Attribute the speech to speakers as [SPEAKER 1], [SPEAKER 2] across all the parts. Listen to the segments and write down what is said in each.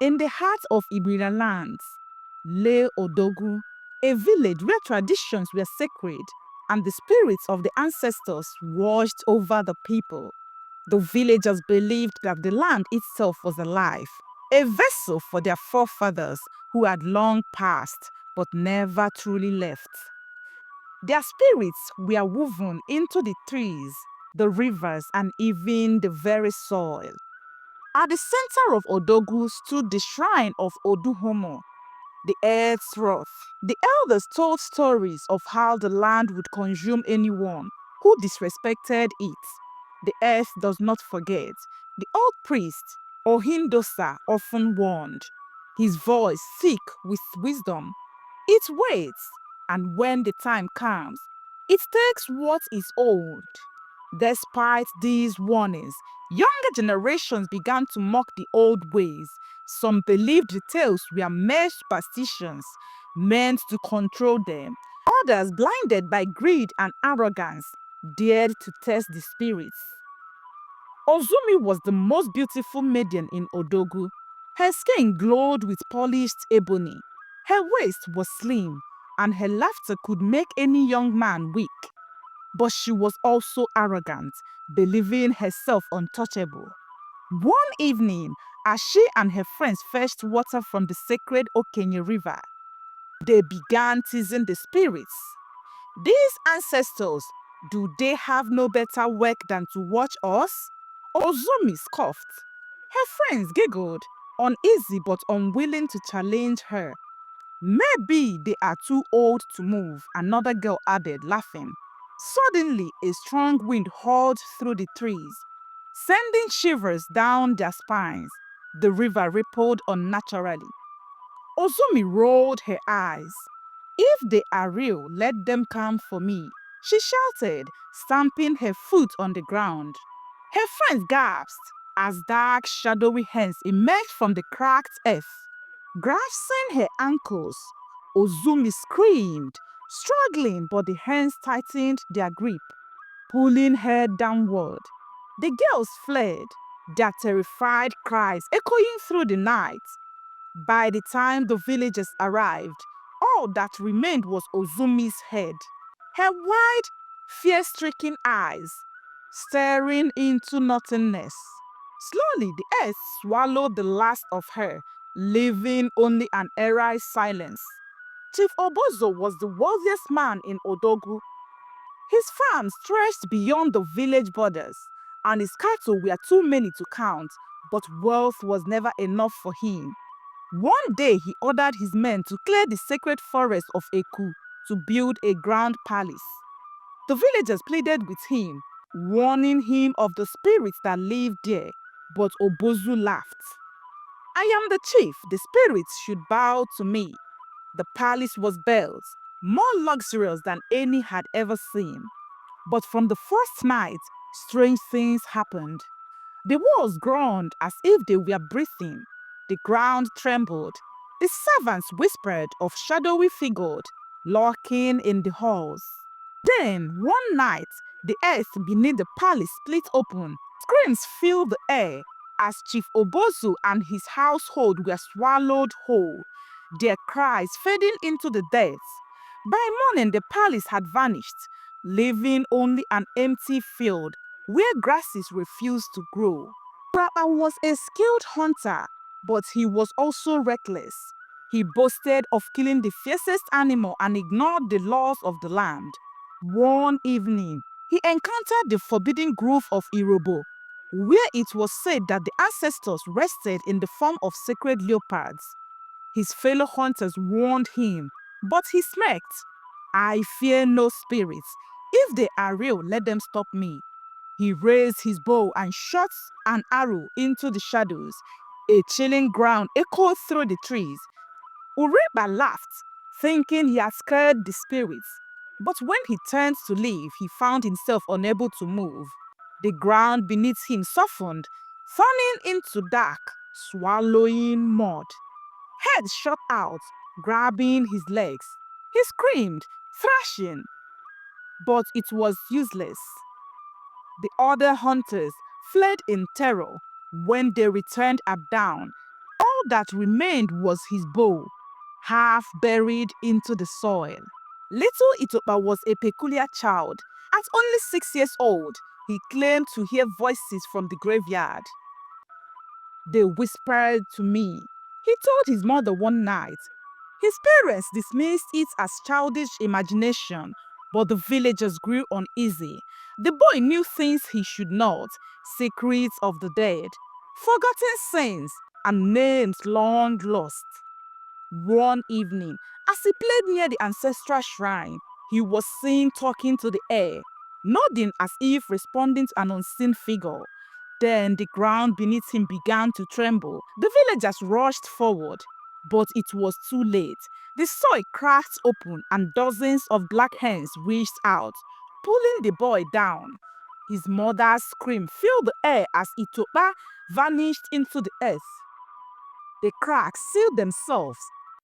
[SPEAKER 1] In the heart of Ibira lands lay Odogu, a village where traditions were sacred and the spirits of the ancestors watched over the people. The villagers believed that the land itself was alive, a vessel for their forefathers who had long passed but never truly left. Their spirits were woven into the trees, the rivers, and even the very soil. At the center of Odogu stood the shrine of Oduhomo, the earth's wrath. The elders told stories of how the land would consume anyone who disrespected it. The earth does not forget. The old priest, Ohindosa, often warned, his voice thick with wisdom. It waits, and when the time comes, it takes what is old. Despite these warnings, younger generations began to mock the old ways. Some believed the tales were mere superstitions meant to control them. Others, blinded by greed and arrogance, dared to test the spirits. Ozumi was the most beautiful maiden in Odogu. Her skin glowed with polished ebony. Her waist was slim, and her laughter could make any young man weak. But she was also arrogant, believing herself untouchable. One evening, as she and her friends fetched water from the sacred Okenye River, they began teasing the spirits. These ancestors, do they have no better work than to watch us? Ozumi scoffed. Her friends giggled, uneasy but unwilling to challenge her. Maybe they are too old to move, another girl added, laughing. Suddenly, a strong wind howled through the trees, sending shivers down their spines. The river rippled unnaturally. Ozumi rolled her eyes. If they are real, let them come for me, she shouted, stamping her foot on the ground. Her friends gasped as dark, shadowy hands emerged from the cracked earth. Grasping her ankles, Ozumi screamed, struggling, but the hands tightened their grip, pulling her downward. The girls fled, their terrified cries echoing through the night. By the time the villagers arrived, all that remained was Ozumi's head, her wide, fear-stricken eyes staring into nothingness. Slowly, the earth swallowed the last of her, leaving only an eerie silence. Chief Obuzo was the wealthiest man in Odogu. His farm stretched beyond the village borders, and his cattle were too many to count, but wealth was never enough for him. One day he ordered his men to clear the sacred forest of Eku to build a grand palace. The villagers pleaded with him, warning him of the spirits that lived there, but Obuzu laughed. I am the chief, the spirits should bow to me. The palace was built, more luxurious than any had ever seen. But from the first night, strange things happened. The walls groaned as if they were breathing. The ground trembled. The servants whispered of shadowy figures lurking in the halls. Then, one night, the earth beneath the palace split open. Screams filled the air as Chief Obozu and his household were swallowed whole, their cries fading into the depths. By morning, the palace had vanished, leaving only an empty field where grasses refused to grow. Papa was a skilled hunter, but he was also reckless. He boasted of killing the fiercest animal and ignored the laws of the land. One evening, he encountered the forbidden grove of Irobo, where it was said that the ancestors rested in the form of sacred leopards. His fellow hunters warned him, but he smirked. I fear no spirits. If they are real, let them stop me. He raised his bow and shot an arrow into the shadows. A chilling ground echoed through the trees. Uriba laughed, thinking he had scared the spirits. But when he turned to leave, he found himself unable to move. The ground beneath him softened, turning into dark, swallowing mud. Head shot out, grabbing his legs. He screamed, thrashing, but it was useless. The other hunters fled in terror. When they returned at dawn, all All that remained was his bow, half buried into the soil. Little Itopa was a peculiar child. At only 6 years old, he claimed to hear voices from the graveyard. They whispered to me, he told his mother one night. His parents dismissed it as childish imagination, but the villagers grew uneasy. The boy knew things he should not, secrets of the dead, forgotten sins, and names long lost. One evening, as he played near the ancestral shrine, he was seen talking to the air, nodding as if responding to an unseen figure. Then the ground beneath him began to tremble. The villagers rushed forward, but it was too late. The soil cracked open and dozens of black hands reached out, pulling the boy down. His mother's scream filled the air as Itopa vanished into the earth. The cracks sealed themselves,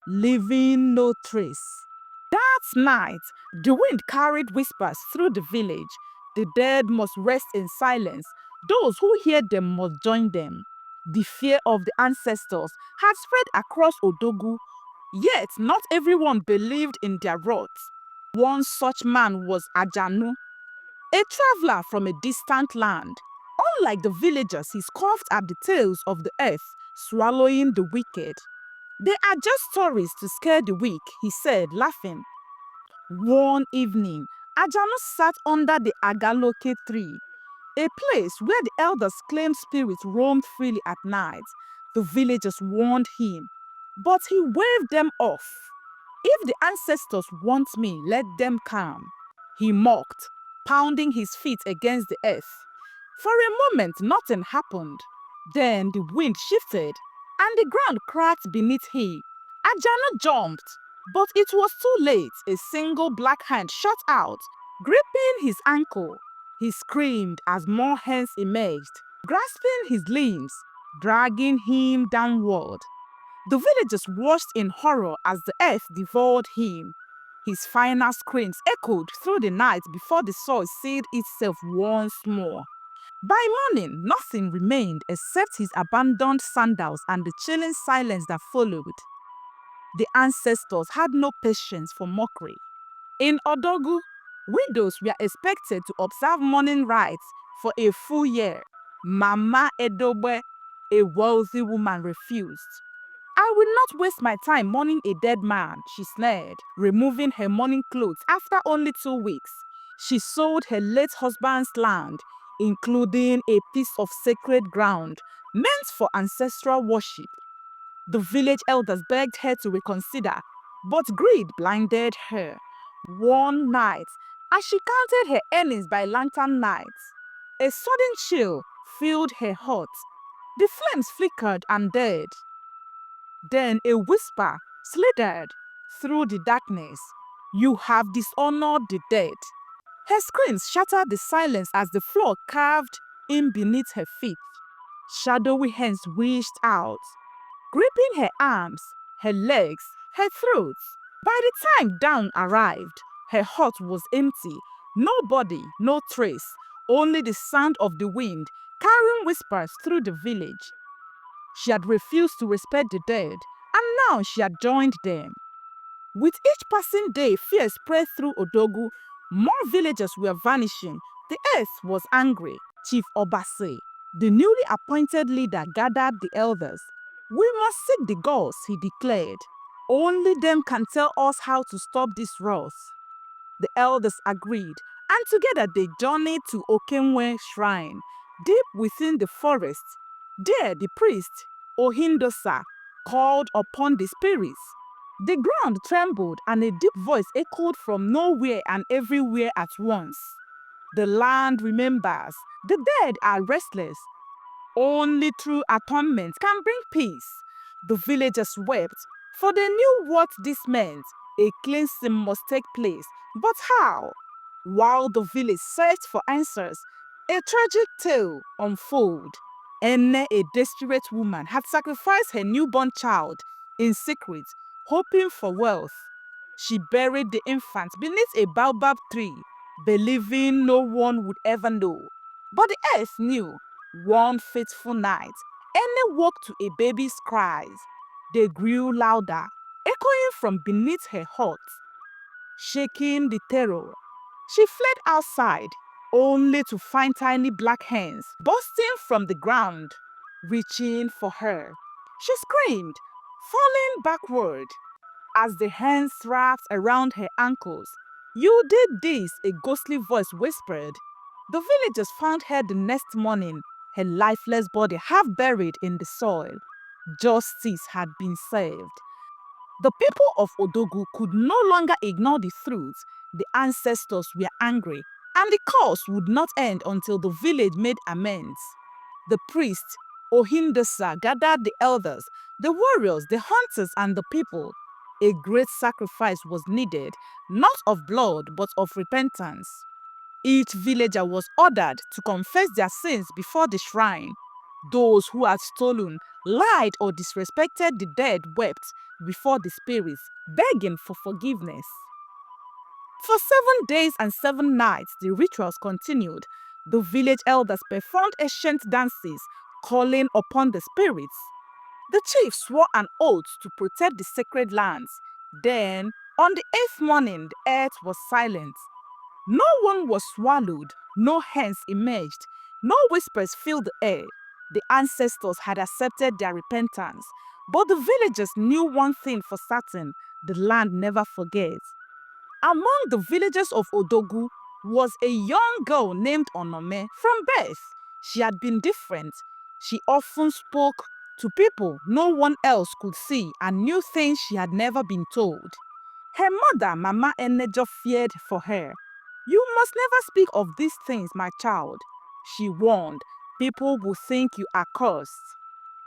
[SPEAKER 1] leaving no trace. That night, the wind carried whispers through the village. The dead must rest in silence. Those who hear them must join them. The fear of the ancestors had spread across Odogu, yet not everyone believed in their wrath. One such man was Ajanu, a traveler from a distant land. Unlike the villagers, he scoffed at the tales of the earth swallowing the wicked. They are just stories to scare the weak, he said, laughing. One evening, Ajanu sat under the agaloke tree, a place where the elders claimed spirits roamed freely at night. The villagers warned him, but he waved them off. If the ancestors want me, let them come, he mocked, pounding his feet against the earth. For a moment, nothing happened. Then the wind shifted and the ground cracked beneath him. Ajanu jumped, but it was too late. A single black hand shot out, gripping his ankle. He screamed as more hands emerged, grasping his limbs, dragging him downward. The villagers watched in horror as the earth devoured him. His final screams echoed through the night before the soil sealed itself once more. By morning, nothing remained except his abandoned sandals and the chilling silence that followed. The ancestors had no patience for mockery. In Odogu, widows were expected to observe mourning rites for a full year. Mama Edboy, a wealthy woman, refused. I will not waste my time mourning a dead man, she sneered, removing her mourning clothes after only 2 weeks. She sold her late husband's land, including a piece of sacred ground meant for ancestral worship. The village elders begged her to reconsider, but greed blinded her. One night, as she counted her earnings by lantern night, a sudden chill filled her heart. The flames flickered and died. Then a whisper slithered through the darkness. You have dishonored the dead. Her screams shattered the silence as the floor carved in beneath her feet. Shadowy hands reached out, gripping her arms, her legs, her throat. By the time dawn arrived, her heart was empty. No body, no trace, only the sound of the wind carrying whispers through the village. She had refused to respect the dead, and now she had joined them. With each passing day, fear spread through Odogu. More villagers were vanishing. The earth was angry. Chief Obase, the newly appointed leader, gathered the elders. We must seek the gods, he declared. Only them can tell us how to stop this wrath. The elders agreed, and together they journeyed to Okenwe shrine, deep within the forest. There the priest, Ohindosa, called upon the spirits. The ground trembled and a deep voice echoed from nowhere and everywhere at once. The land remembers. The dead are restless. Only true atonement can bring peace. The villagers wept, for they knew what this meant. A cleansing must take place. But how? While the village searched for answers, a tragic tale unfolded. Ene, a desperate woman, had sacrificed her newborn child in secret, hoping for wealth. She buried the infant beneath a baobab tree, believing no one would ever know. But the earth knew. One fateful night, Ene woke to a baby's cries. They grew louder, echoing from beneath her hut. Shaking the terror, she fled outside, only to find tiny black hands bursting from the ground, reaching for her. She screamed, falling backward. As the hands wrapped around her ankles, "You did this," a ghostly voice whispered. The villagers found her the next morning, her lifeless body half buried in the soil. Justice had been served. The people of Odogu could no longer ignore the truth. The ancestors were angry, and the curse would not end until the village made amends. The priest, Ohindasa, gathered the elders, the warriors, the hunters, and the people. A great sacrifice was needed, not of blood, but of repentance. Each villager was ordered to confess their sins before the shrine. Those who had stolen, lied, or disrespected the dead wept before the spirits, begging for forgiveness. For 7 days and 7 nights, the rituals continued. The village elders performed ancient dances, calling upon the spirits. The chief swore an oath to protect the sacred lands. Then, on the 8th morning, the earth was silent. No one was swallowed, no hands emerged, no whispers filled the air. The ancestors had accepted their repentance, but the villagers knew one thing for certain: the land never forgets. Among the villagers of Odogu was a young girl named Onome from birth. She had been different. She often spoke to people no one else could see and knew things she had never been told. Her mother, Mama Enejo, feared for her. "You must never speak of these things, my child," she warned. "People will think you are cursed."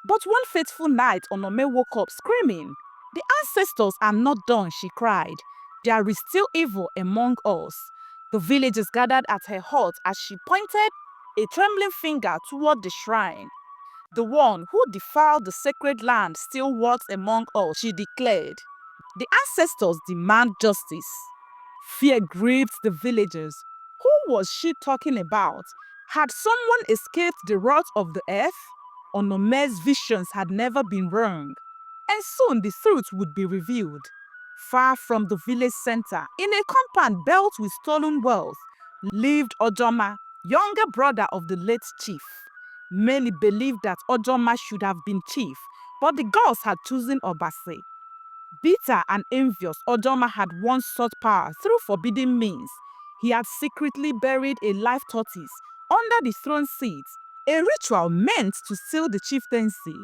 [SPEAKER 1] But one fateful night, Onome woke up screaming. "The ancestors are not done," she cried. "There is still evil among us." The villagers gathered at her hut as she pointed a trembling finger toward the shrine. "The one who defiled the sacred land still walks among us," she declared. The ancestors demand justice. Fear gripped the villagers. Who was she talking about? Had someone escaped the wrath of the earth? Onome's visions had never been wrong. And soon the truth would be revealed. Far from the village center, in a compound built with stolen wealth, lived Odama, younger brother of the late chief. Many believed that Odama should have been chief, but the gods had chosen Obase. Bitter and envious, Odama had once sought power through forbidden means. He had secretly buried a live tortoise under the throne seat, a ritual meant to seal the chieftaincy.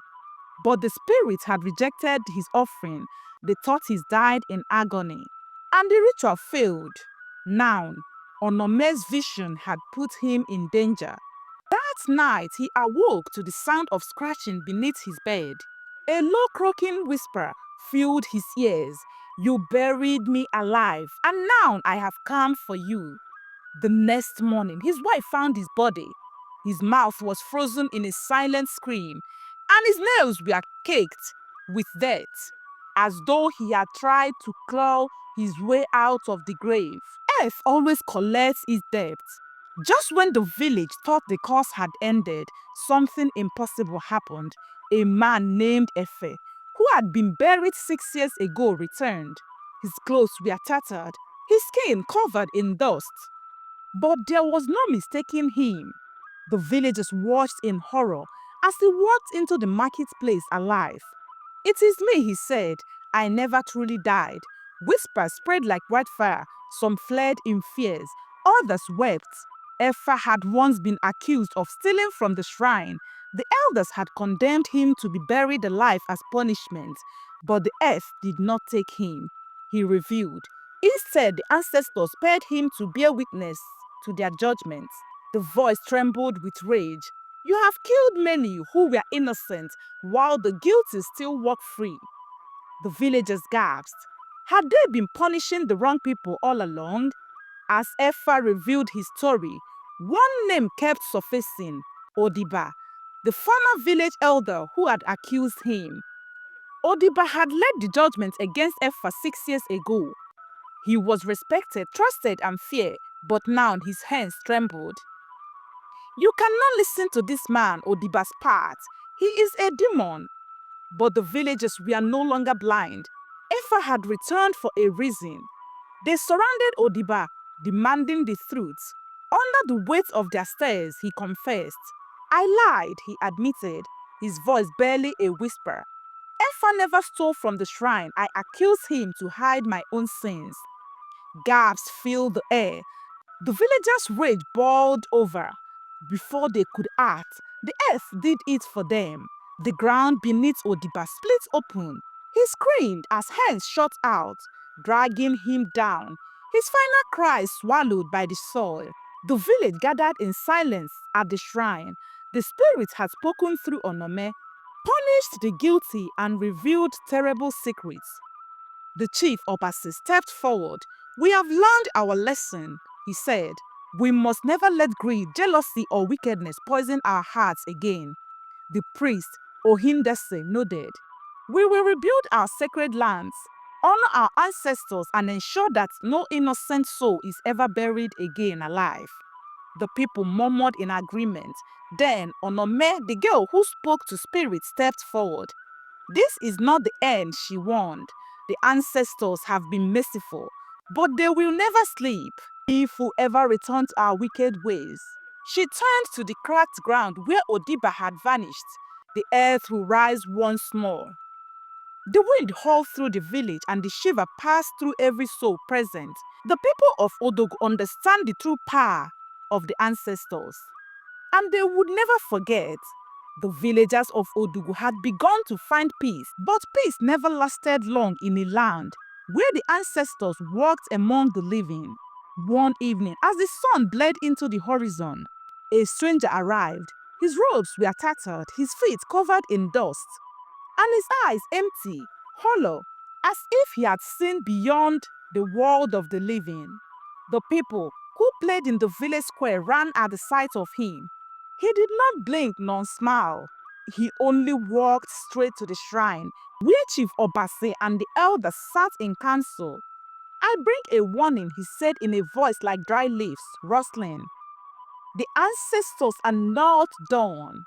[SPEAKER 1] But the spirit had rejected his offering. The tortoise died in agony, and the ritual failed. Now, Onome's vision had put him in danger. That night, he awoke to the sound of scratching beneath his bed. A low croaking whisper filled his ears. "You buried me alive, and now I have come for you." The next morning, his wife found his body. His mouth was frozen in a silent scream, and his nails were caked with dirt, as though he had tried to claw his way out of the grave. Earth always collects its debt. Just when the village thought the curse had ended, something impossible happened. A man named Efe, who had been buried 6 years ago, returned. His clothes were tattered, his skin covered in dust. But there was no mistaking him. The villagers watched in horror as he walked into the marketplace alive. "It is me," he said. "I never truly died." Whispers spread like wildfire. Some fled in fears, others wept. Efa had once been accused of stealing from the shrine. The elders had condemned him to be buried alive as punishment, but the earth did not take him. He revealed. Instead, the ancestors spared him to bear witness to their judgments. The voice trembled with rage. "You have killed many who were innocent, while the guilty still walk free." The villagers gasped. Had they been punishing the wrong people all along? As Efa revealed his story, one name kept surfacing: Odiba, the former village elder who had accused him. Odiba had led the judgment against Efa 6 years ago. He was respected, trusted, and feared, but now his hands trembled. "You cannot listen to this man," Odiba spat. He is a demon. But the villagers were no longer blind. Efa had returned for a reason. They surrounded Odiba, demanding the truth. Under the weight of their stares, he confessed. I lied, he admitted, his voice barely a whisper. Efa never stole from the shrine. I accused him to hide my own sins. Gasps filled the air. The villagers' rage boiled over. Before they could act, the earth did it for them. The ground beneath Odiba split open. He screamed as hands shot out, dragging him down. His final cry swallowed by the soil. The village gathered in silence at the shrine. The spirit had spoken through Onome, punished the guilty, and revealed terrible secrets. The chief Obasi stepped forward. We have learned our lesson, he said. We must never let greed, jealousy, or wickedness poison our hearts again. The priest, Ohindese, nodded. We will rebuild our sacred lands, honor our ancestors, and ensure that no innocent soul is ever buried again alive. The people murmured in agreement. Then Onome, the girl who spoke to spirits, stepped forward. This is not the end, she warned. The ancestors have been merciful, but they will never sleep if we ever return to our wicked ways. She turned to the cracked ground where Odiba had vanished. The earth will rise once more. The wind howled through the village and the shiver passed through every soul present. The people of Odogu understand the true power of the ancestors, and they would never forget. The villagers of Odugu had begun to find peace, but peace never lasted long in a land where the ancestors walked among the living. One evening, as the sun bled into the horizon, a stranger arrived. His robes were tattered, his feet covered in dust, and his eyes empty, hollow, as if he had seen beyond the world of the living. The people who played in the village square ran at the sight of him. He did not blink nor smile. He only walked straight to the shrine, where Chief Obase and the elders sat in council. I bring a warning, he said in a voice like dry leaves rustling. The ancestors are not done.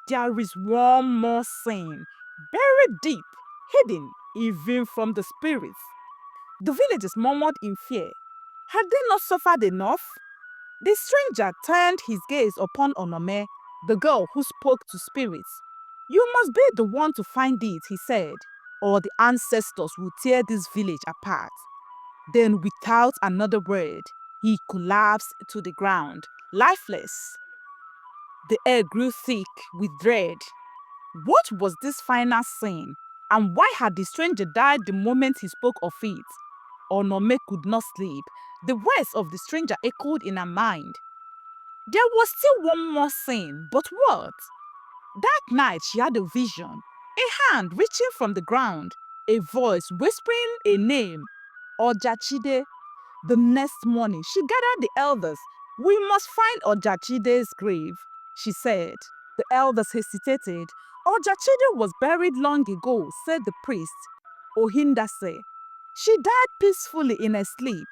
[SPEAKER 1] There is one more sin, buried deep, hidden even from the spirits. The villagers murmured in fear. Had they not suffered enough? The stranger turned his gaze upon Onome, the girl who spoke to spirits. You must be the one to find it, he said, or the ancestors will tear this village apart. Then, without another word, he collapsed to the ground, lifeless. The air grew thick with dread. What was this final sin? And why had the stranger died the moment he spoke of it? Onome could not sleep. The words of the stranger echoed in her mind. There was still one more sin, but what? That night she had a vision. A hand reaching from the ground, a voice whispering a name, Ojachide. The next morning, she gathered the elders. We must find Ojachide's grave, she said. The elders hesitated. Ojachide was buried long ago, said the priest, Ohindase. She died peacefully in her sleep.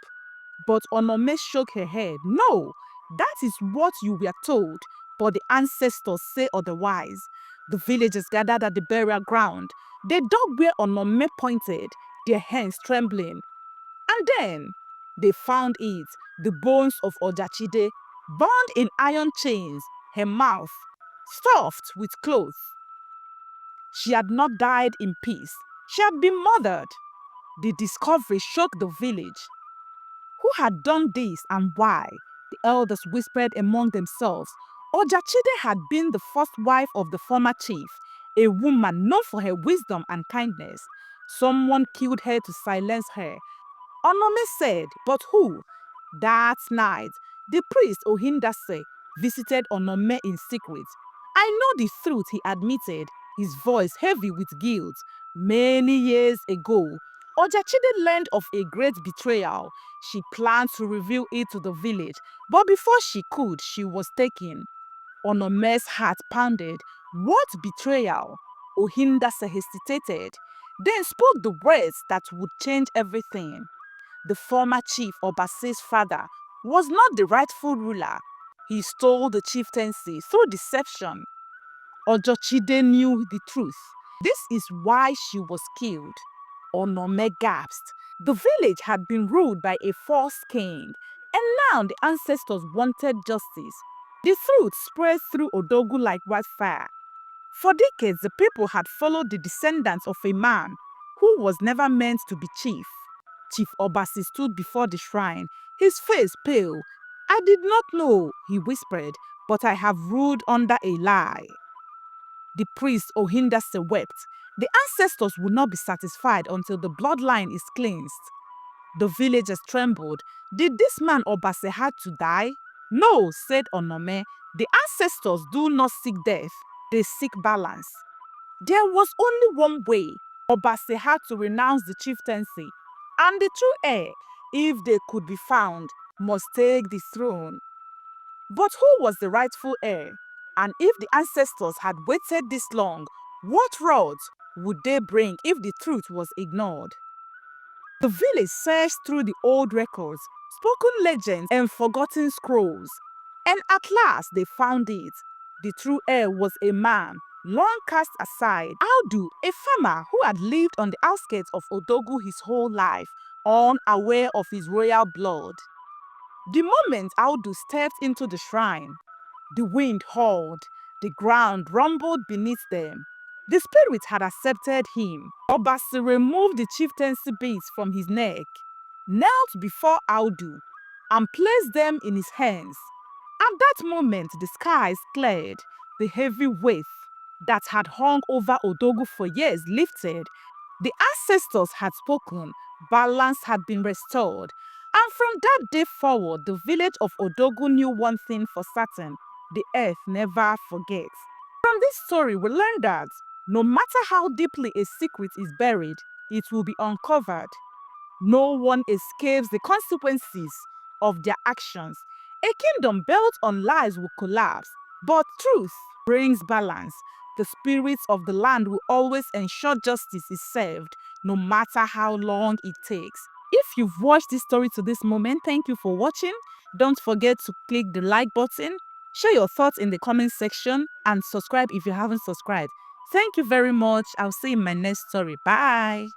[SPEAKER 1] But Onome shook her head. No, that is what you were told, but the ancestors say otherwise. The villagers gathered at the burial ground. They dug where Onome pointed, their hands trembling. And then they found it, the bones of Ojachide, bound in iron chains, her mouth stuffed with clothes. She had not died in peace. She had been murdered. The discovery shook the village. Who had done this and why? The elders whispered among themselves. Ojachide had been the first wife of the former chief, a woman known for her wisdom and kindness. Someone killed her to silence her. Onome said, but who? That night, the priest Ohindase visited Onome in secret. I know the truth, he admitted, his voice heavy with guilt. Many years ago, Ojachide learned of a great betrayal. She planned to reveal it to the village, but before she could, she was taken. Onome's heart pounded. What betrayal? Ohindase hesitated, then spoke the words that would change everything. The former chief, Obase's father, was not the rightful ruler. He stole the chieftaincy through deception. Ojochide knew the truth. This is why she was killed. Onome gasped. The village had been ruled by a false king, and now the ancestors wanted justice. The truth spread through Odogu like wildfire. For decades, the people had followed the descendants of a man who was never meant to be chief. Chief Obasi stood before the shrine, his face pale. "I did not know," he whispered, "but I have ruled under a lie." The priest Ohindase wept. The ancestors would not be satisfied until the bloodline is cleansed. The villagers trembled. Did this man Obase had to die? No, said Onome. The ancestors do not seek death, they seek balance. There was only one way. Obase had to renounce the chieftaincy, and the true heir, if they could be found, must take the throne. But who was the rightful heir? And if the ancestors had waited this long, what roads would they bring if the truth was ignored? The village searched through the old records, spoken legends, and forgotten scrolls. And at last they found it. The true heir was a man, long cast aside, Audu, a farmer who had lived on the outskirts of Odogu his whole life, unaware of his royal blood. The moment Audu stepped into the shrine, the wind howled, the ground rumbled beneath them. The spirit had accepted him. Obasi removed the chieftaincy beads from his neck, knelt before Audu, and placed them in his hands. At that moment, the skies cleared. The heavy weight that had hung over Odogu for years lifted. The ancestors had spoken. Balance had been restored. And from that day forward, the village of Odogu knew one thing for certain: the earth never forgets. From this story, we learn that no matter how deeply a secret is buried, it will be uncovered. No one escapes the consequences of their actions. A kingdom built on lies will collapse, but truth brings balance. The spirits of the land will always ensure justice is served, no matter how long it takes. If you've watched this story to this moment, thank you for watching. Don't forget to click the like button, share your thoughts in the comment section, and subscribe if you haven't subscribed. Thank you very much. I'll see you in my next story. Bye.